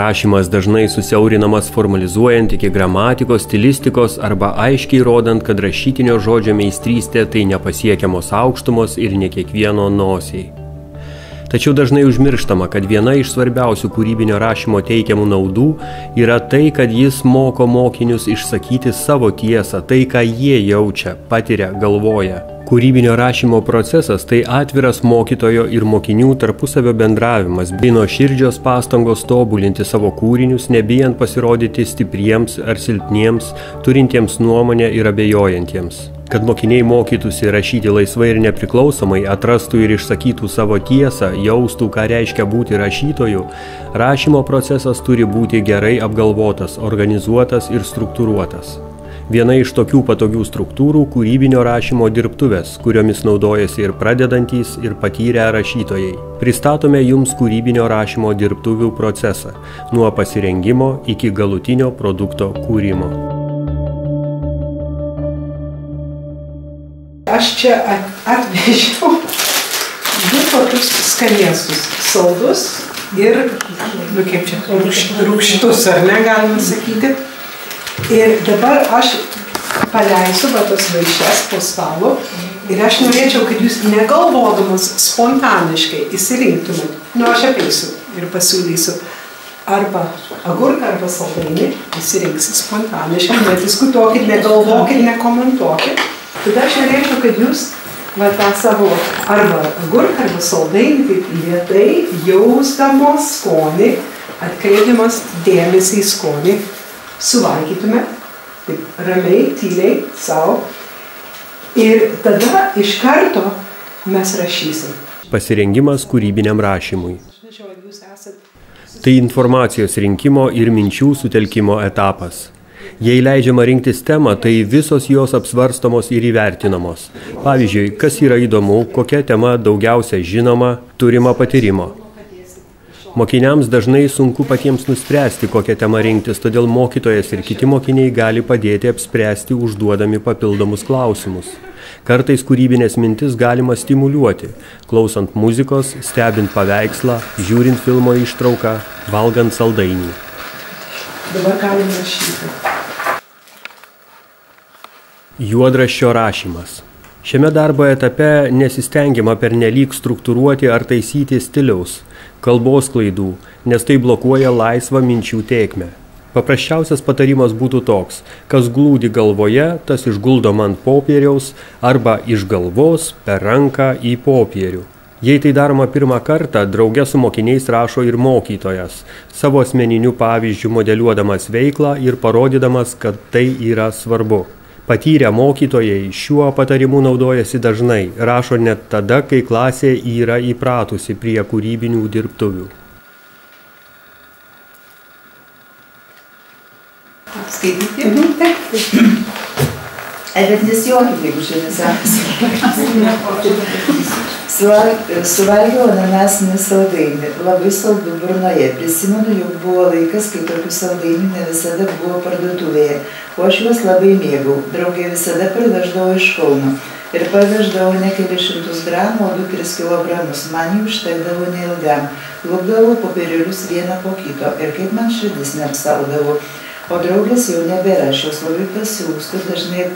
Rašymas dažnai susiaurinamas formalizuojant iki gramatikos, stilistikos arba aiškiai rodant, kad rašytinio žodžio meistrystė tai nepasiekiamos aukštumos ir ne kiekvieno nosiai. Tačiau dažnai užmirštama, kad viena iš svarbiausių kūrybinio rašymo teikiamų naudų yra tai, kad jis moko mokinius išsakyti savo tiesą, tai, ką jie jaučia, patiria, galvoja. Kūrybinio rašymo procesas tai atviras mokytojo ir mokinių tarpusavio bendravimas, bei nuoširdžios pastangos tobulinti savo kūrinius, nebijant pasirodyti stipriems ar silpniems, turintiems nuomonę ir abejojantiems. Kad mokiniai mokytųsi rašyti laisvai ir nepriklausomai, atrastų ir išsakytų savo tiesą, jaustų, ką reiškia būti rašytoju, rašymo procesas turi būti gerai apgalvotas, organizuotas ir struktūruotas. Viena iš tokių patogių struktūrų – kūrybinio rašymo dirbtuvės, kuriomis naudojasi ir pradedantys, ir patyrę rašytojai. Pristatome jums kūrybinio rašymo dirbtuvių procesą, nuo pasirengimo iki galutinio produkto kūrimo. Aš čia atvežiau du tokius skanėstus, saldus ir, kaip čia, rūgštus, ar ne, galima sakyti. Ir dabar aš paleisiu tos vaišes po stalo ir aš norėčiau, kad jūs negalvodamas spontaniškai įsirinktumėt. Aš apeisiu ir pasiūlysiu arba agurką, arba saldainį, įsirinksit spontaniškai, nediskutuokit, negalvokit, nekomentuokit. Tada aš norėčiau, kad jūs tą savo arba agurką, arba saldainį, kaip lėtai, jausdamos skonį, atkreipdamas dėmesį į skonį, suvalgytume, taip ramiai, tyliai, savo. Ir tada iš karto mes rašysim. Pasirengimas kūrybiniam rašymui. Tai informacijos rinkimo ir minčių sutelkimo etapas. Jei leidžiama rinktis temą, tai visos jos apsvarstomos ir įvertinamos. Pavyzdžiui, kas yra įdomu, kokia tema daugiausia žinoma, turima patyrimo. Mokiniams dažnai sunku patiems nuspręsti, kokią temą rinktis, todėl mokytojas ir kiti mokiniai gali padėti apspręsti užduodami papildomus klausimus. Kartais kūrybinės mintis galima stimuliuoti, klausant muzikos, stebint paveikslą, žiūrint filmo ištrauką, valgant saldainį. Dabar galime rašyti. Juodraščio rašymas. Šiame darbo etape nesistengiama pernelyg struktūruoti ar taisyti stiliaus, kalbos klaidų, nes tai blokuoja laisvą minčių tėkmę. Paprasčiausias patarimas būtų toks, kas glūdi galvoje, tas išguldoma ant popieriaus arba iš galvos per ranką į popierių. Jei tai daroma pirmą kartą, drauge su mokiniais rašo ir mokytojas, savo asmeniniu pavyzdžiu modeliuodamas veiklą ir parodydamas, kad tai yra svarbu. Patyrę mokytojai šiuo patarimu naudojasi dažnai, rašo net tada, kai klasė yra įpratusi prie kūrybinių dirbtuvių. Skaityti? Taip. Bet nesijuokit, jeigu šiandien sekasi. Suvalgiau ananasinį saldainį, labai saldu burnoje. Prisimenu, jog buvo laikas, kai tokių saldainių ne visada buvo parduotuvėje, o aš juos labai mėgau. Draugai visada parveždavo iš Kauno ir parveždavo ne kelius šimtus gramų, o 2-3 kilogramus. Man jų užtekdavo neilgam. Lupdavau popierėlius vieną po kito ir kaip man širdis neapsaudavo. O draugės jau nebėra, aš jos labai pasiilgstu, dažnai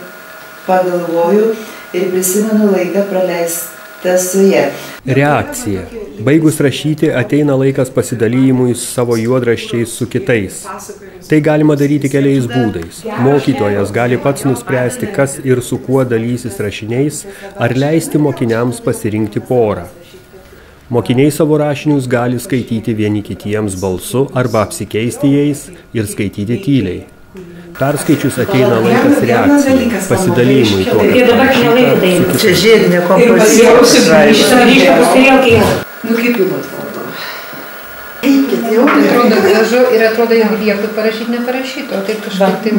pagalvoju ir prisimenu laiką praleistą su ja. Reakcija. Baigus rašyti, ateina laikas pasidalijimui savo juodraščiais su kitais. Tai galima daryti keliais būdais. Mokytojas gali pats nuspręsti, kas ir su kuo dalysis rašiniais, ar leisti mokiniams pasirinkti porą. Mokiniai savo rašinius gali skaityti vieni kitiems balsu arba apsikeisti jais ir skaityti tyliai. Perskaičius ateina laikas reakcijai, pasidalymui tuo, Ir dabar nelaikų dainų. Čia žiedinė kompozicija. Nu kaip jums atrodo? Eikit jau. Atrodo gražu ir atrodo, jeigu lieptų parašyti, neparašytų. O taip kažkaip tai,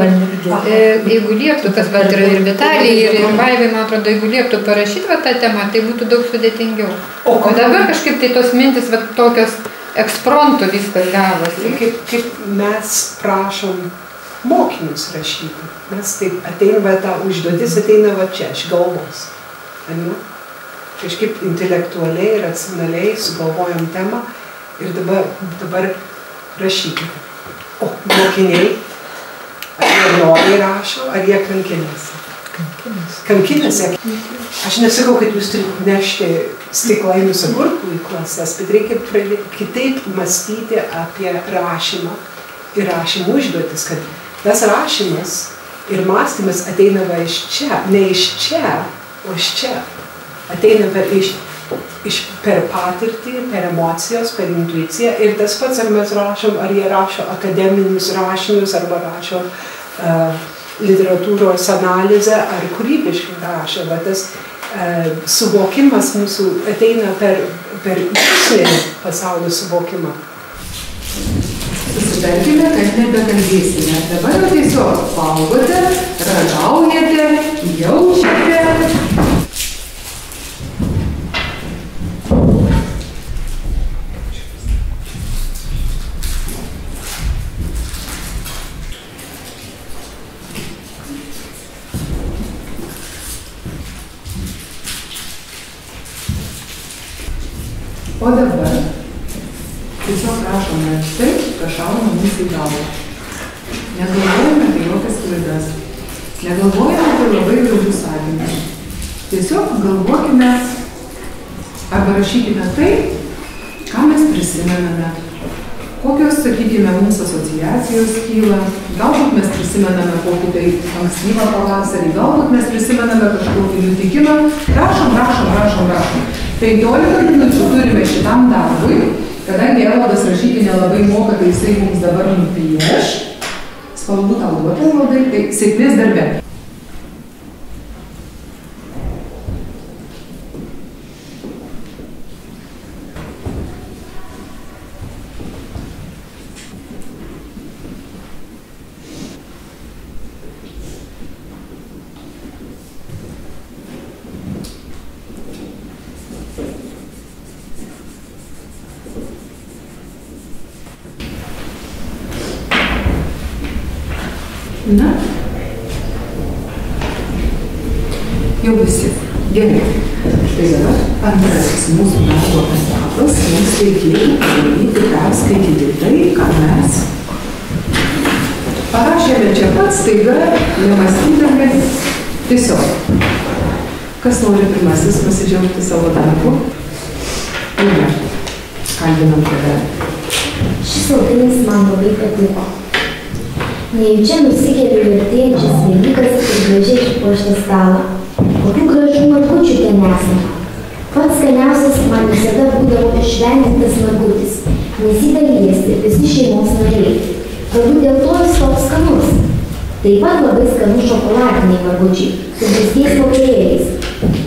jeigu lieptų, kas bet ir Vitalijai, ir Vaivai, man atrodo, jeigu lieptų parašyti tą temą, tai būtų daug sudėtingiau. O dabar kažkaip tai tos mintis tokios ekspromtu viskas gavosi. Kaip mes prašom mokinius rašyti. Mes taip ateina, ta užduotis ateina čia, iš galvos. Kažkaip intelektualiai, racionaliai sugalvojam temą ir dabar rašykite. O mokiniai, ar jie noriai rašo, ar jie kankinasi? Kankinasi. Aš nesakau, kad jūs turite nešti stiklainius agurkų į klases, bet reikia kitaip mąstyti apie rašymą ir rašymų užduotis, kad tas rašymas ir mąstymas ateina va iš čia, ne iš čia, o iš čia. Ateina per patirtį, per emocijos, per intuiciją ir tas pats, ar mes rašom, ar jie rašo akademinius rašinius, arba rašo literatūros analizę, ar kūrybiškai rašo. Va tas suvokimas mūsų ateina per jūsų pasaulio suvokimą. Susitarkime, kad nebekalbėsime. Dabar jau tiesiog valgote, ragaujate, jaučiate. O dabar tiesiog rašome tai, kas šauna mums į galvą. Negalvojame apie jokias klaidas. Negalvojame apie labai gražius sakinius. Tiesiog galvokime arba rašykime tai, ką mes prisimename. Kokios, sakykime, mums asociacijos kyla. Galbūt mes prisimename kokį tai ankstyvą pavasarį, galbūt mes prisimename kažkokį nutikimą. Rašom. 15 minučių turime šitam darbui, kadangi Evaldas rašyti nelabai moka, tai jisai mums dabar nupieš. Spalvų tau duoti, Evaldai, tai sėkmės darbe. Na, jau visi. Gerai. Tai dabar antrasis mūsų darbo etapas. Mums reikėtų padaryti, perskaityti tai, ką mes parašėme čia pats, staiga, nemąstydami. Tiesiog. Kas nori pirmasis pasidžiaugti savo darbu? Ne. Kalbinam tave. Šis audinis man labai patiko. Nejučia nusikeliu vertėjančias Velykas ir gražiai išpuoštą stalą. Kokių gražių margučių ten esama. Pats skaniausias man visada būdavo išvendintas margutis, nes jį dalijasi visi šeimos nariai. Galbūt dėl to jis toks skanus. Taip pat labai skanus šokoladiniai margučiai, su blizgiais popierėliais.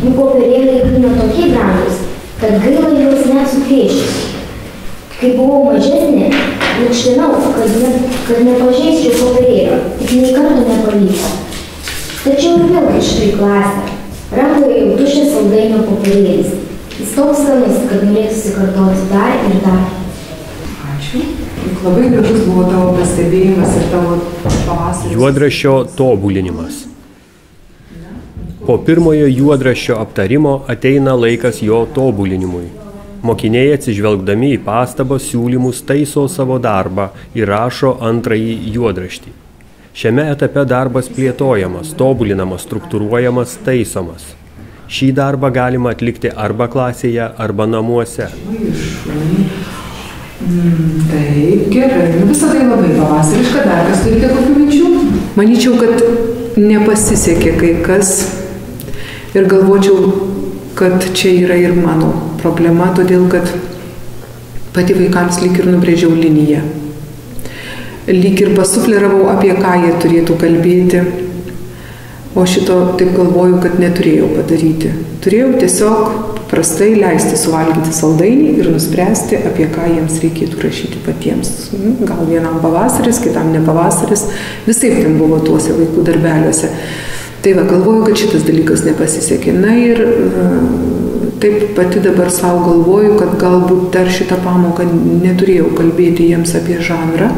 Popierėliai būna tokie brangus, kad gaila juos net suplėšti. Kai buvau mažesnė, lakštinau, kad nepažeisčiau popierėlio, tik nei karto nepavyko. Tačiau ir vėl grįžtu į klasę. Rankoje jau tuščias saldainio popierėlis. Jis toks skanus, kad norėtųsi kartoti dar ir dar. Ačiū. Juk labai gražus buvo tavo pastebėjimas ir tavo pavasaris. Juodraščio tobulinimas. Po pirmojo juodraščio aptarimo ateina laikas jo tobulinimui. Mokiniai atsižvelgdami į pastabas siūlymus taiso savo darbą ir rašo antrąjį juodraštį. Šiame etape darbas plėtojamas, tobulinamas, struktūruojamas, taisomas. Šį darbą galima atlikti arba klasėje, arba namuose. Taip, gerai. Visą tai labai pavasariška. Dar kas turite kokių minčių? Manyčiau, kad nepasisekė kai kas ir galvočiau, kad čia yra ir mano problema, todėl kad pati vaikams lyg ir nubrėžiau liniją. Lyg ir pasufleravau, apie ką jie turėtų kalbėti, o šito taip galvoju, kad neturėjau padaryti. Turėjau tiesiog prastai leisti suvalgyti saldainį ir nuspręsti, apie ką jiems reikėtų rašyti patiems. Gal vienam pavasaris, kitam ne pavasaris, visaip ten buvo tuose vaikų darbeliuose. Tai va, galvoju, kad šitas dalykas nepasisekė. Na ir taip pati dabar savo galvoju, kad galbūt dar šitą pamoką neturėjau kalbėti jiems apie žanrą,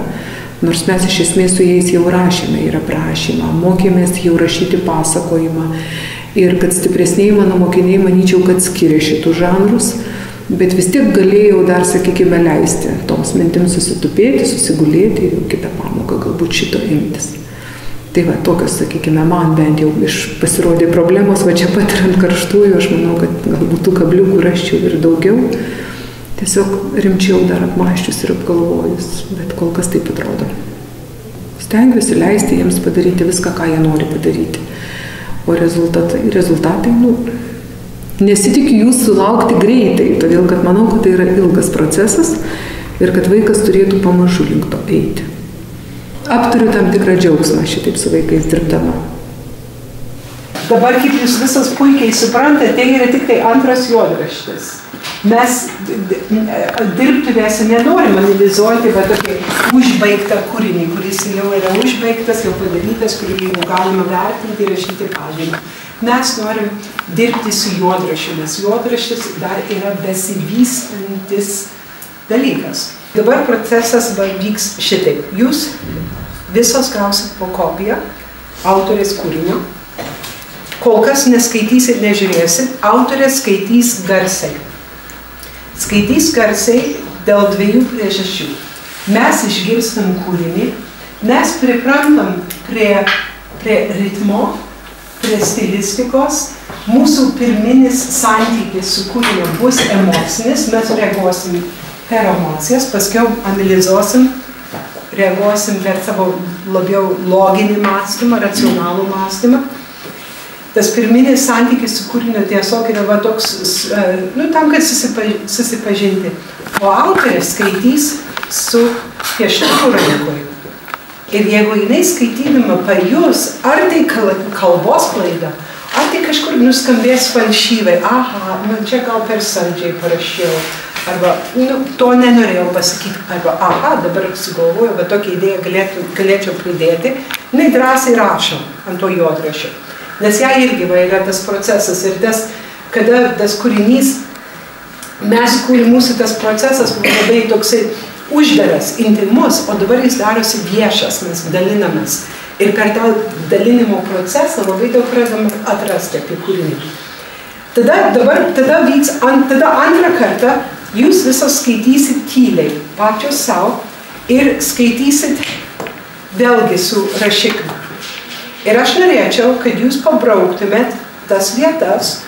nors mes iš esmės su jais jau rašėme ir aprašymą, mokėmės jau rašyti pasakojimą. Ir kad stipresniai mano mokiniai, manyčiau, kad skiria šitų žanrus, Bet vis tiek galėjau dar, sakykime, leisti toms mintims susitupėti, susigulėti ir jau kitą pamoką galbūt šito imtis. Tai va, tokios, sakykime, man bent jau pasirodė problemos, va čia pat ir ant karštųjų, aš manau, kad galbūt tų kabliukų rasčiau ir daugiau. Tiesiog rimčiau dar apmąsčius ir apgalvojus, bet kol kas taip atrodo. Stengiuosi leisti jiems padaryti viską, ką jie nori padaryti. O rezultatai, nesitikiu jų sulaukti greitai, todėl kad manau, kad tai yra ilgas procesas ir kad vaikas turėtų pamažu link to eiti. Apturiu tam tikrą džiaugsmą šitaip su vaikais dirbdama. Dabar, kaip jūs visas puikiai suprantate, tai yra tik tai antras juodraštis. Mes dirbtuvėse nenorim analizuoti, bet tokį užbaigtą kūrinį, kuris jau yra užbaigtas, jau padarytas, kurį jau galima vertinti ir rašyti pažymį. Mes norim dirbti su juodraščiu, nes juodraštis dar yra besivystantis dalykas. Dabar procesas vyks šitaip. Jūs visos gausit po kopiją autorės kūrinio. Kol kas neskaitysit, nežiūrėsit. Autorė skaitys garsiai. Skaitys garsiai dėl dviejų priežasčių. Mes išgirstam kūrinį, mes priprantam prie ritmo, prie stilistikos. Mūsų pirminis santykis su kūriniu bus emocinis, mes reaguosim per emocijas, paskiau analizuosim, reaguosim per savo labiau loginį mąstymą, racionalų mąstymą. Tas pirminis santykis su kūriniu tiesiog yra va toks, tam, kad susipažinti. O autorė skaitys su pieštuku rankoje. Ir jeigu jinai skaitydama pajus, ar tai kalbos klaida, ar tai kažkur nuskambės falšyvai, čia gal per saldžiai parašiau, arba to nenorėjau pasakyti, arba dabar sugalvoju, bet tokią idėją galėčiau pridėti, jinai drąsiai rašo ant to juodraščio. Nes jai irgi yra tas procesas ir kada tas kūrinys, mūsų tas procesas buvo labai toksai uždaras, intimus, o dabar jis darosi viešas, mes dalinamės. Ir per tą dalinimo procesą labai daug pradedam atrasti apie kūrinį. Tada antrą kartą jūs visos skaitysit tyliai, pačios savo, ir skaitysit vėlgi su rašikliu. Ir aš norėčiau, kad jūs pabrauktumėt tas vietas,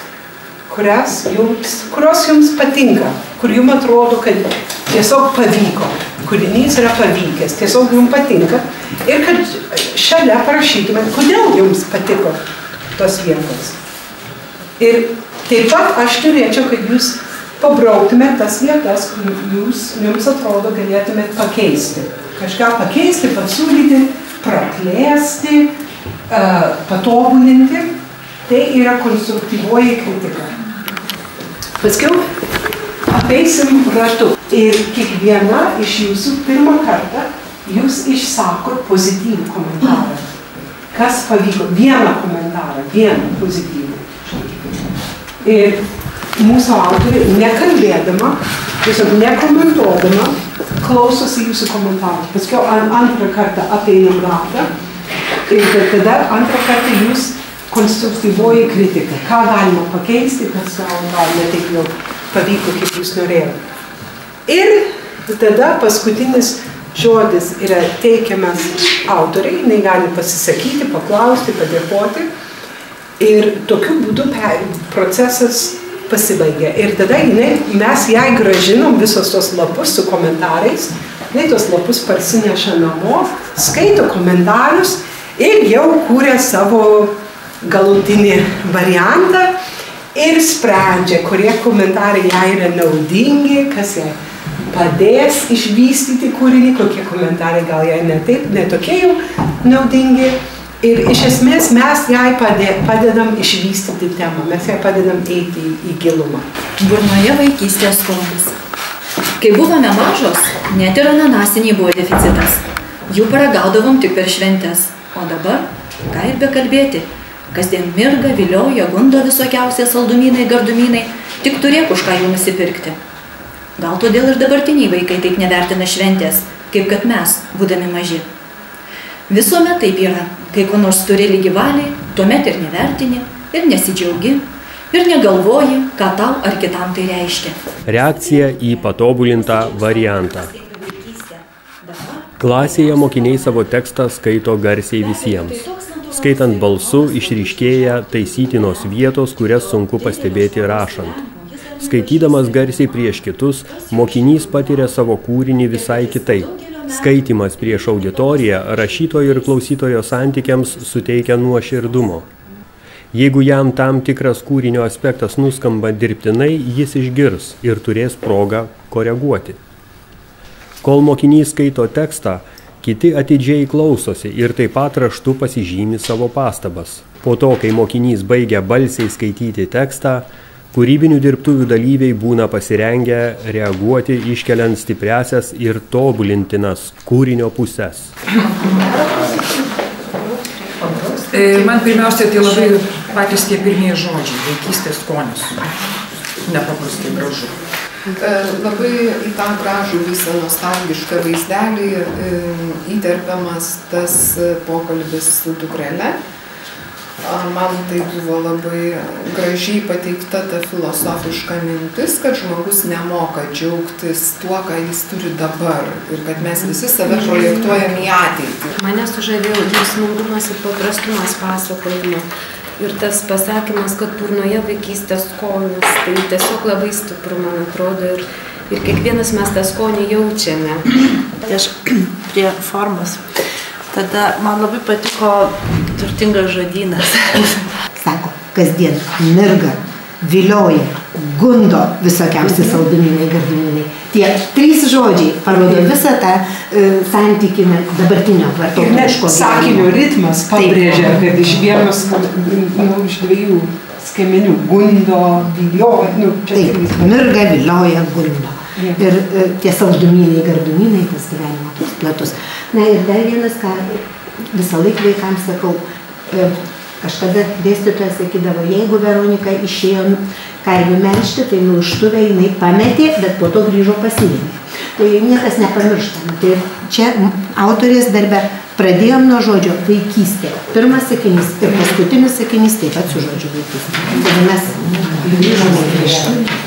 kurios jums patinka, kur jums atrodo, kad tiesiog pavyko. Kūrinys yra pavykęs, tiesiog jums patinka. Ir kad šalia parašytumėt, kodėl jums patiko tos vietos. Ir taip pat aš norėčiau, kad jūs pabrauktumėt tas vietas, kur jums atrodo galėtumėt pakeisti. Kažką pakeisti, pasiūlyti, praplėsti, patobulinti. Tai yra konstruktyvuoji kritika. Paskiau apeisim ratu. Ir kiekviena iš jūsų pirmą kartą jūs išsakot pozityvų komentarą. Kas pavyko? Vieną komentarą, vieną pozityvų. Ir mūsų autorė, nekalbėdama, tiesiog nekomentuodama, klausosi jūsų komentarų. Paskiau antrą kartą apeinam ratą ir tada antrą kartą jūs konstruktyvuoji kritika. Ką galima pakeisti, kas gal ne taip jau pavyko, kaip jūs norėjote. Ir tada paskutinis žodis yra teikiamas autoriai, jinai gali pasisakyti, paklausti, padėkoti. Ir tokiu būdu procesas pasibaigia. Ir tada mes jai gražinom visos tos lapus su komentarais, jinai tos lapus parsineša namo, skaito komentarus ir jau kūrė savo galutinį variantą ir sprendžia, kurie komentarai jai yra naudingi, kas jai padės išvystyti kūrinį, kokie komentarai gal jai ne tokie jau naudingi. Ir iš esmės mes jai padedam išvystyti temą, mes jai padedam eiti į gilumą. Burnoje vaikystės skonis. Kai buvome mažos, net ir ananasiniai buvo deficitas. Jų paragaudavom tik per šventes. O dabar, ką ir bekalbėti, kasdien mirga, vilioja, gundo visokiausie saldumynai, gardumynai, tik turėk už ką jų nusipirkti. Gal todėl ir dabartiniai vaikai taip nevertina šventės, kaip kad mes, būdami maži. Visuomet taip yra, kai ko nors turi lygi valiai, tuomet ir nevertini, ir nesidžiaugi. ir negalvoji, ką tau ar kitam tai reiškia. Reakcija į patobulintą variantą. Klasėje mokiniai savo tekstą skaito garsiai visiems. Skaitant balsu išryškėja taisytinos vietos, kurias sunku pastebėti rašant. Skaitydamas garsiai prieš kitus, mokinys patiria savo kūrinį visai kitaip. Skaitymas prieš auditoriją rašytojo ir klausytojo santykiams suteikia nuoširdumo. Jeigu jam tam tikras kūrinio aspektas nuskamba dirbtinai, jis išgirs ir turės progą koreguoti. Kol mokinys skaito tekstą, kiti atidžiai klausosi ir taip pat raštu pasižymi savo pastabas. Po to, kai mokinys baigia balsiai skaityti tekstą, kūrybinių dirbtuvių dalyviai būna pasirengę reaguoti, iškeliant stipriasias ir tobulintinas kūrinio puses. Man pirmiausia, tai labai patys tie pirmieji žodžiai, vaikystės skonis. Nepaprastai gražu. Labai į tą gražų visą nostalgišką vaizdelį įterpiamas tas pokalbis su dukrele. Man tai buvo labai gražiai pateikta ta filosofiška mintis, kad žmogus nemoka džiaugtis tuo, ką jis turi dabar ir kad mes visi save projektuojam į ateitį. Mane sužavėjo jausmingumas ir paprastumas pasakojimo. Ir tas pasakymas, kad burnoje vaikystės skonis, tai tiesiog labai stipru, man atrodo, ir kiekvienas mes tą skonį jaučiame. Aš prie formos. Tada man labai patiko turtingas žodynas. Sako, kasdien mirga, vilioja, gundo visokiausi saldumynai, gardumynai. Tie 3 žodžiai parodo visą tą santykį dabartinio vartotojiško gyvenimo. Sakinio ritmas pabrėžia, kad iš vienos, iš 2 skemenių gundo, vilioja. Taip, mirga, vilioja, gundo. Ir tie saldumynai, gardumynai, tas gyvenimo toks platus. Na ir dar vienas, ką visą laiką vaikams sakau, kažkada dėstytojas sakydavo, jeigu Veronika išėjo karvių melžti, tai nuištuvę jinai pametė, bet po to grįžo pasiėmė. Tai niekas nepamirštama. Tai čia autorės darbe pradėjom nuo žodžio vaikystė. Pirmas sakinys ir paskutinis sakinys taip pat su žodžiu vaikystė. Taigi mes grįžome grįžti.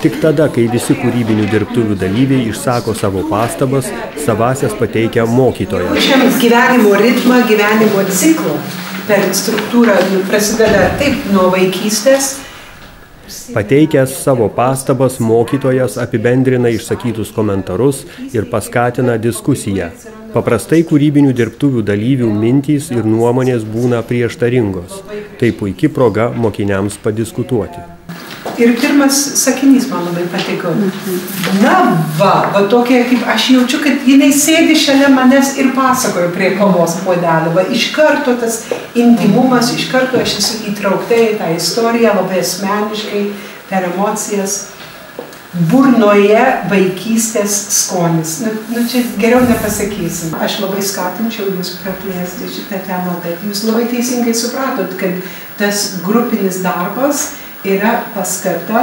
Tik tada, kai visi kūrybinių dirbtuvių dalyviai išsako savo pastabas, savasias pateikia mokytojas. Šiam gyvenimo ritmą, gyvenimo ciklą per struktūrą prasideda taip nuo vaikystės. Pateikęs savo pastabas, mokytojas apibendrina išsakytus komentarus ir paskatina diskusiją. Paprastai kūrybinių dirbtuvių dalyvių mintys ir nuomonės būna prieštaringos. Tai puiki proga mokiniams padiskutuoti. Ir pirmas sakinys man labai patiko. Na va tokia, kaip aš jaučiu, kad jinai sėdi šalia manęs ir pasakoja prie kavos puodelio. Va iš karto tas intimumas, iš karto aš esu įtraukta į tą istoriją labai asmeniškai, per emocijas. Burnoje vaikystės skonis. Čia geriau nepasakysim. Aš labai skatinčiau jūs praplėsti šitą temą, bet jūs labai teisingai supratot, kad tas grupinis darbas yra paskata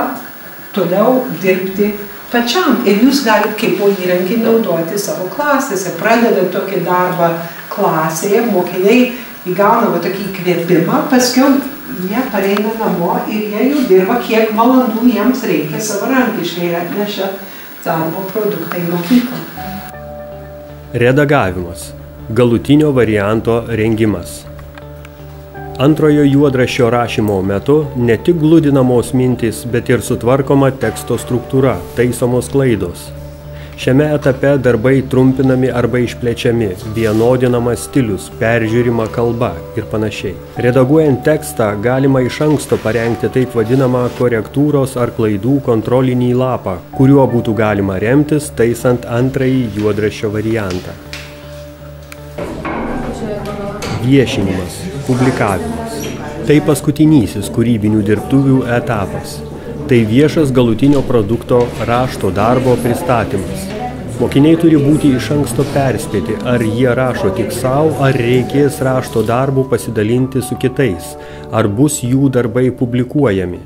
toliau dirbti pačiam. Ir jūs galite kaip po įrankį naudoti savo klasėse. Pradedant tokį darbą klasėje, mokiniai įgauna tokį įkvėpimą, paskui jie pareina namo ir jie jau dirba, kiek valandų jiems reikia savarankiškai ir atneša darbo produktą į mokyklą. Redagavimas. Galutinio varianto rengimas. Antrojo juodraščio rašymo metu ne tik gludinamos mintys, bet ir sutvarkoma teksto struktūra, taisomos klaidos. Šiame etape darbai trumpinami arba išplečiami, vienodinamas stilius, peržiūrima kalba ir panašiai. Redaguojant tekstą galima iš anksto parengti taip vadinamą korektūros ar klaidų kontrolinį lapą, kuriuo būtų galima remtis taisant antrąjį juodraščio variantą. Viešinimas, publikavimas. Tai paskutinysis kūrybinių dirbtuvių etapas. Tai viešas galutinio produkto rašto darbo pristatymas. Mokiniai turi būti iš anksto perspėti, ar jie rašo tik savo, ar reikės rašto darbų pasidalinti su kitais, ar bus jų darbai publikuojami.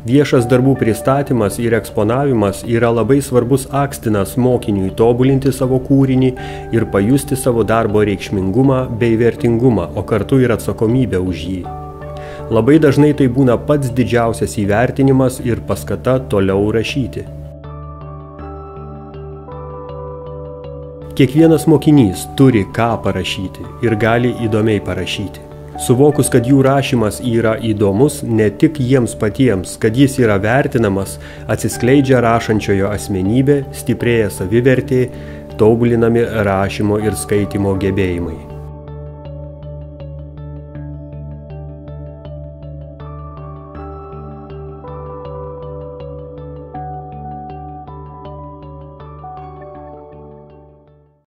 Viešas darbų pristatymas ir eksponavimas yra labai svarbus akstinas mokiniui tobulinti savo kūrinį ir pajusti savo darbo reikšmingumą bei vertingumą, o kartu ir atsakomybę už jį. Labai dažnai tai būna pats didžiausias įvertinimas ir paskata toliau rašyti. Kiekvienas mokinys turi ką parašyti ir gali įdomiai parašyti. Suvokus, kad jų rašymas yra įdomus ne tik jiems patiems, kad jis yra vertinamas, atsiskleidžia rašančiojo asmenybė, stiprėja savivertė, tobulinami rašymo ir skaitymo gebėjimai.